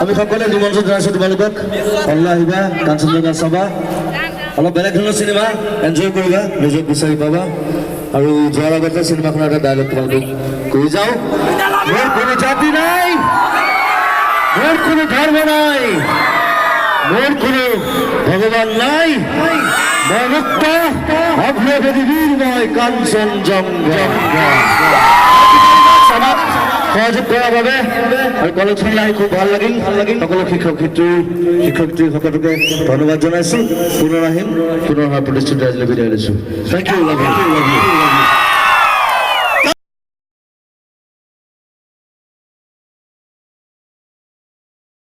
আমি সকলে নিমন্ত্ৰণ জনাইছোঁ তোমালোকক অল্লা আহিবা কাঞ্চনজঙ্ঘা চাবা অলপ বেলেগ ধৰণৰ চিনেমা এনজয় কৰিবা নিজক বিচাৰি পাবা আৰু যোৱাৰ আগতে চিনেমাখনৰ এটা ডায়লগ তোমালোকক কৈ যাওঁ মোৰ কোনো জাতি নাই মোৰ কোনো ধৰ্ম নাই মোৰ কোনো ভগৱান নাই মই মুক্ত অভ্ৰপৃথিৱীৰ মই কাঞ্চনজঙ্ঘা সহযোগ কৰাৰ বাবে আৰু কলেজখনলৈ আহি খুব ভাল লাগিল সকলো শিক্ষক শিক্ষয়িত্ৰী সকলোকে ধন্যবাদ জনাইছোঁ পুনৰ আহিম পুনৰ প্ৰতিশ্ৰুতি আজিলৈ বিদায় লৈছোঁ থেংক ইউ লাভ ইউ